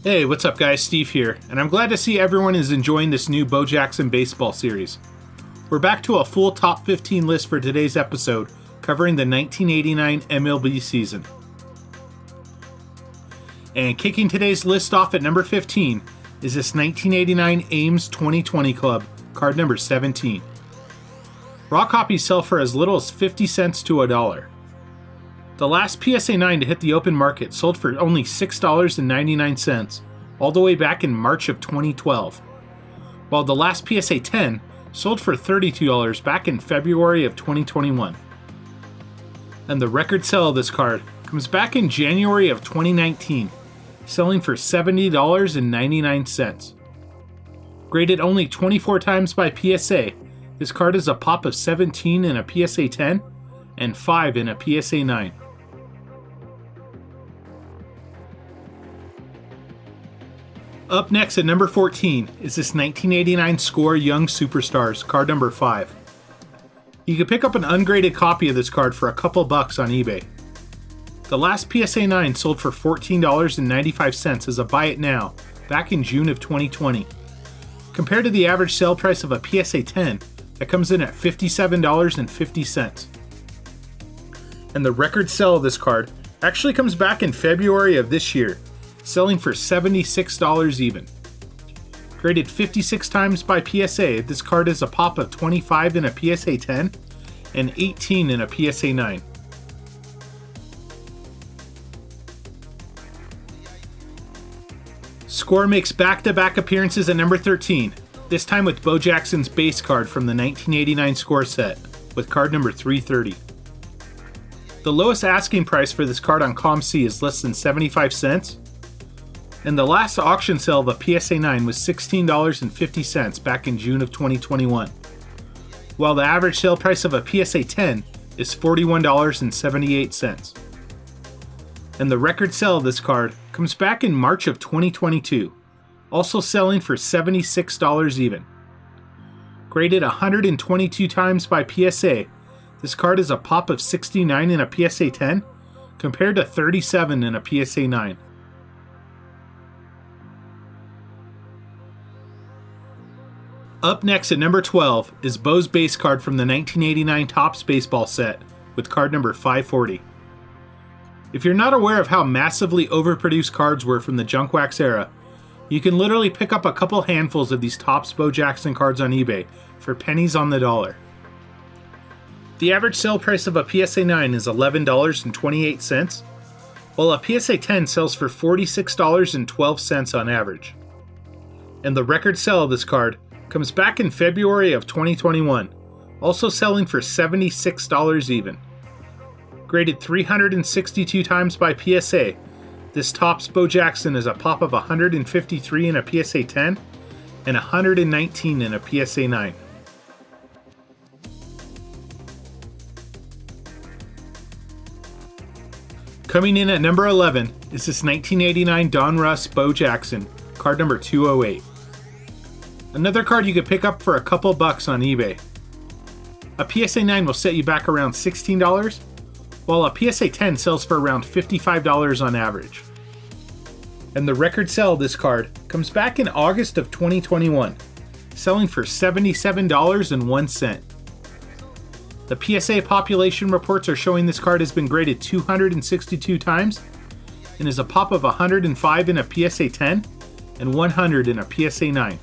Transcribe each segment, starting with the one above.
Hey, what's up guys, Steve here, and I'm glad to see everyone is enjoying this new Bo Jackson baseball series. We're back to a full top 15 list for today's episode, covering the 1989 MLB season. And kicking today's list off at number 15 is this 1989 Ames 2020 Club, card number 17. Raw copies sell for as little as 50 cents to $1. The last PSA 9 to hit the open market sold for only $6.99 all the way back in March of 2012, while the last PSA 10 sold for $32 back in February of 2021. And the record sale of this card comes back in January of 2019, selling for $70.99. Graded only 24 times by PSA, this card is a pop of 17 in a PSA 10 and 5 in a PSA 9. Up next at number 14 is this 1989 Score Young Superstars, card number 5. You can pick up an ungraded copy of this card for a couple bucks on eBay. The last PSA 9 sold for $14.95 as a buy it now, back in June of 2020. Compared to the average sale price of a PSA 10, that comes in at $57.50. And the record sale of this card actually comes back in February of this year, selling for $76 even. Graded 56 times by PSA, this card is a pop of 25 in a PSA 10 and 18 in a PSA 9. Score makes back-to-back appearances at number 13, this time with Bo Jackson's base card from the 1989 Score set, with card number 330. The lowest asking price for this card on COMC is less than 75 cents, and the last auction sale of a PSA 9 was $16.50 back in June of 2021, while the average sale price of a PSA 10 is $41.78. And the record sale of this card comes back in March of 2022, also selling for $76 even. Graded 122 times by PSA, this card is a pop of 69 in a PSA 10 compared to 37 in a PSA 9. Up next at number 12 is Bo's base card from the 1989 Topps baseball set with card number 540. If you're not aware of how massively overproduced cards were from the junk wax era, you can literally pick up a couple handfuls of these Topps Bo Jackson cards on eBay for pennies on the dollar. The average sale price of a PSA 9 is $11.28, while a PSA 10 sells for $46.12 on average. And the record sale of this card comes back in February of 2021, also selling for $76 even. Graded 362 times by PSA, this Topps Bo Jackson is a pop of 153 in a PSA 10 and 119 in a PSA 9. Coming in at number 11 is this 1989 Donruss Bo Jackson, card number 208. Another card you could pick up for a couple bucks on eBay. A PSA 9 will set you back around $16, while a PSA 10 sells for around $55 on average. And the record sale of this card comes back in August of 2021, selling for $77.01. The PSA population reports are showing this card has been graded 262 times and is a pop of 105 in a PSA 10 and 100 in a PSA 9.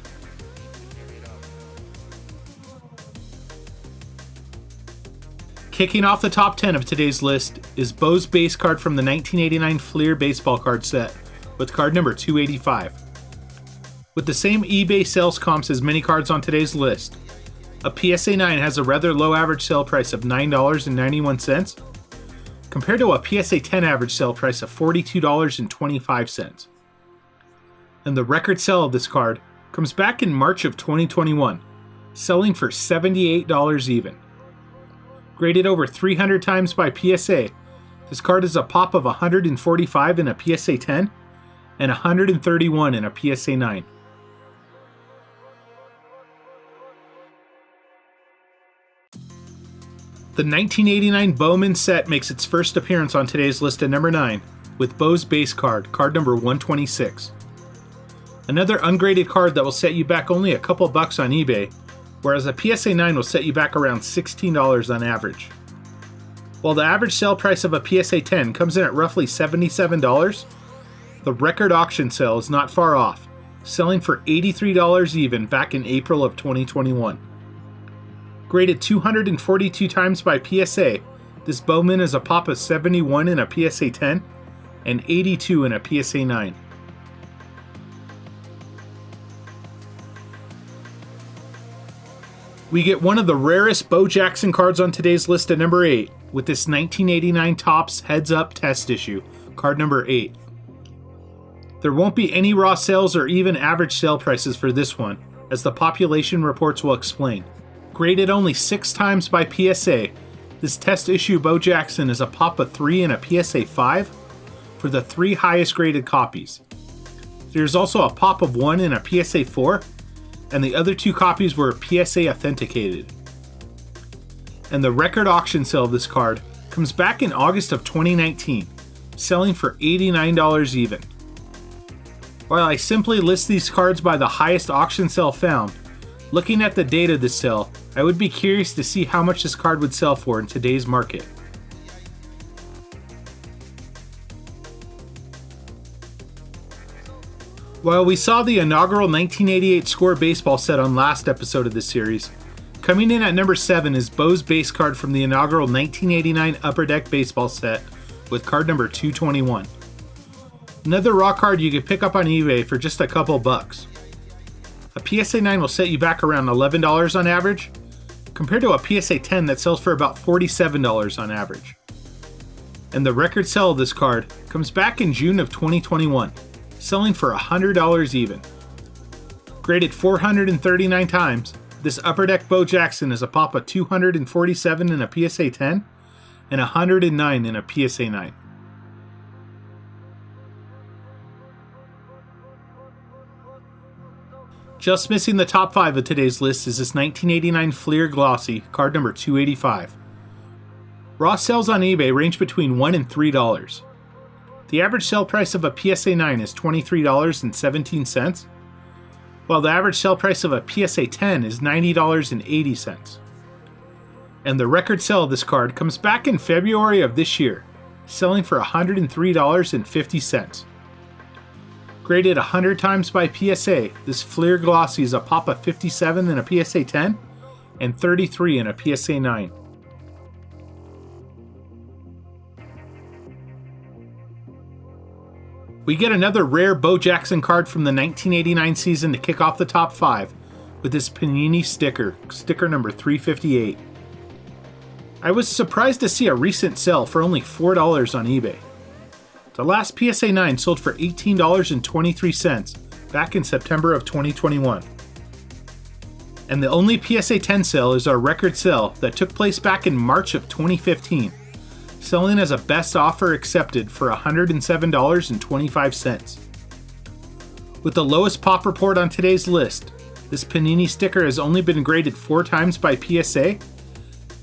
Kicking off the top 10 of today's list is Bo's base card from the 1989 Fleer baseball card set with card number 285. With the same eBay sales comps as many cards on today's list, a PSA 9 has a rather low average sale price of $9.91 compared to a PSA 10 average sale price of $42.25. And the record sale of this card comes back in March of 2021, selling for $78 even. Graded over 300 times by PSA, this card is a pop of 145 in a PSA 10 and 131 in a PSA 9. The 1989 Bowman set makes its first appearance on today's list at number 9 with Bo's base card, card number 126. Another ungraded card that will set you back only a couple bucks on eBay, whereas a PSA 9 will set you back around $16 on average. While the average sale price of a PSA 10 comes in at roughly $77, the record auction sale is not far off, selling for $83 even back in April of 2021. Graded 242 times by PSA, this Bowman is a pop of 71 in a PSA 10 and 82 in a PSA 9. We get one of the rarest Bo Jackson cards on today's list at number 8 with this 1989 Topps Heads Up Test Issue, card number 8. There won't be any raw sales or even average sale prices for this one, as the population reports will explain. Graded only 6 times by PSA, this test issue Bo Jackson is a pop of 3 in a PSA 5 for the 3 highest graded copies. There's also a pop of 1 in a PSA 4, and the other 2 copies were PSA authenticated. And the record auction sale of this card comes back in August of 2019, selling for $89 even. While I simply list these cards by the highest auction sale found, looking at the date of this sale, I would be curious to see how much this card would sell for in today's market. While we saw the inaugural 1988 Score baseball set on last episode of this series, coming in at number 7 is Bo's base card from the inaugural 1989 Upper Deck baseball set with card number 221. Another raw card you could pick up on eBay for just a couple bucks. A PSA 9 will set you back around $11 on average, compared to a PSA 10 that sells for about $47 on average. And the record sale of this card comes back in June of 2021, selling for $100 even. Graded 439 times, this Upper Deck Bo Jackson is a pop of 247 in a PSA 10 and 109 in a PSA 9. Just missing the top 5 of today's list is this 1989 Fleer Glossy, card number 285. Raw sales on eBay range between $1 and $3. The average sale price of a PSA 9 is $23.17, while the average sale price of a PSA 10 is $90.80. And the record sale of this card comes back in February of this year, selling for $103.50. Graded 100 times by PSA, this Fleer Glossy is a pop of 57 in a PSA 10 and 33 in a PSA 9. We get another rare Bo Jackson card from the 1989 season to kick off the top 5 with this Panini sticker, sticker number 358. I was surprised to see a recent sale for only $4 on eBay. The last PSA 9 sold for $18.23 back in September of 2021. And the only PSA 10 sale is our record sale that took place back in March of 2015. Selling as a best offer accepted for $107.25. With the lowest pop report on today's list, this Panini sticker has only been graded 4 times by PSA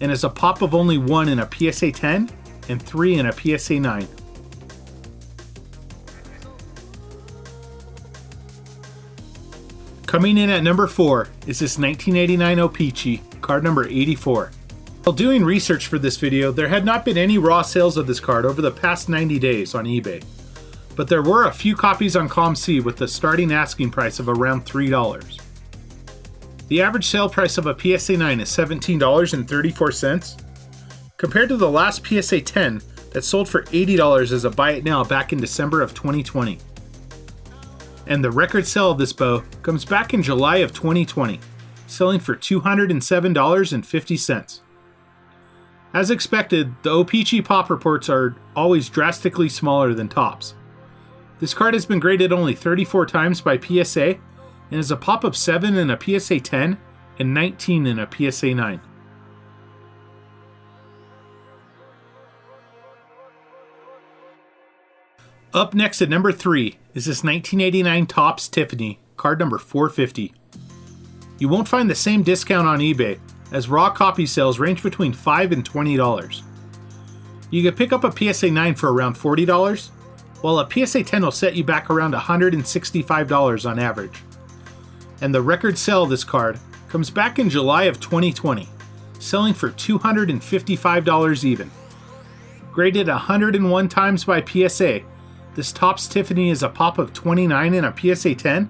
and is a pop of only 1 in a PSA 10 and 3 in a PSA 9. Coming in at number 4 is this 1989 O-Pee-Chee, card number 84. While doing research for this video, there had not been any raw sales of this card over the past 90 days on eBay, but there were a few copies on ComC with the starting asking price of around $3. The average sale price of a PSA 9 is $17.34, compared to the last PSA 10 that sold for $80 as a buy it now back in December of 2020. And the record sale of this Bo comes back in July of 2020, selling for $207.50. As expected, the O-Pee-Chee pop reports are always drastically smaller than Topps. This card has been graded only 34 times by PSA and is a pop of 7 in a PSA 10 and 19 in a PSA 9. Up next at number 3 is this 1989 Topps Tiffany, card number 450. You won't find the same discount on eBay, as raw copy sales range between $5 and $20. You could pick up a PSA 9 for around $40, while a PSA 10 will set you back around $165 on average. And the record sale of this card comes back in July of 2020, selling for $255 even. Graded 101 times by PSA, this Topps Tiffany is a pop of 29 in a PSA 10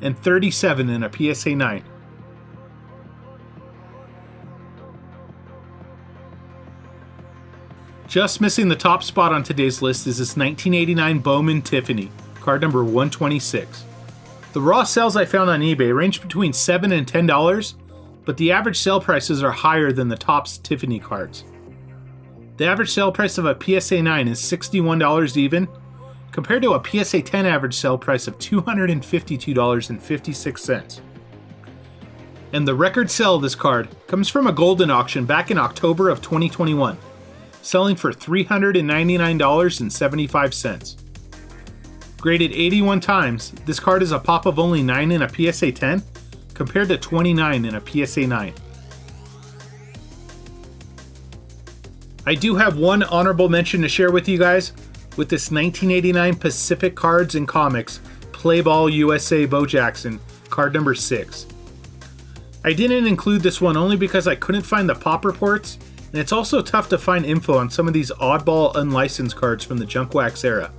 and 37 in a PSA 9. Just missing the top spot on today's list is this 1989 Bowman Tiffany, card number 126. The raw sales I found on eBay range between $7 and $10, but the average sale prices are higher than the Topps Tiffany cards. The average sale price of a PSA 9 is $61 even, compared to a PSA 10 average sale price of $252.56. And the record sale of this card comes from a Golden auction back in October of 2021, selling for $399.75. Graded 81 times, this card is a pop of only 9 in a PSA 10, compared to 29 in a PSA 9. I do have one honorable mention to share with you guys, with this 1989 Pacific Cards and Comics Play Ball USA Bo Jackson, card number 6. I didn't include this one only because I couldn't find the pop reports, and it's also tough to find info on some of these oddball unlicensed cards from the junk wax era.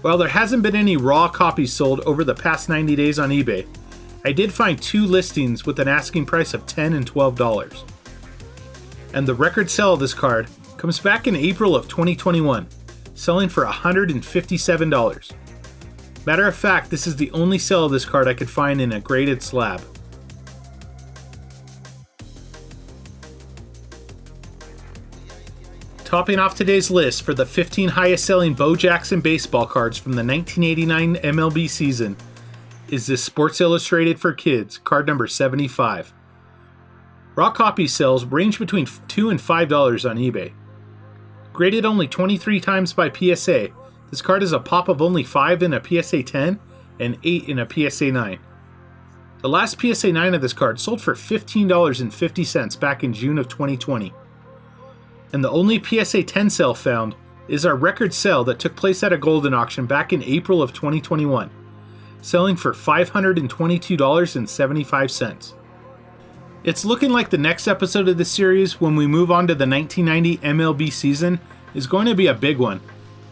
While there hasn't been any raw copies sold over the past 90 days on eBay, I did find 2 listings with an asking price of $10 and $12. And the record sale of this card comes back in April of 2021, selling for $157. Matter of fact, this is the only sale of this card I could find in a graded slab. Topping off today's list for the 15 highest selling Bo Jackson baseball cards from the 1989 MLB season is this Sports Illustrated for Kids, card number 75. Raw copy sales range between $2 and $5 on eBay. Graded only 23 times by PSA, this card is a pop of only 5 in a PSA 10 and 8 in a PSA 9. The last PSA 9 of this card sold for $15.50 back in June of 2020. And the only PSA 10 sale found is our record sale that took place at a Golden auction back in April of 2021, selling for $522.75. It's looking like the next episode of this series, when we move on to the 1990 MLB season, is going to be a big one.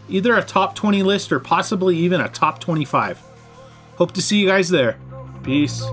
Either a top 20 list or possibly even a top 25. Hope to see you guys there. Peace.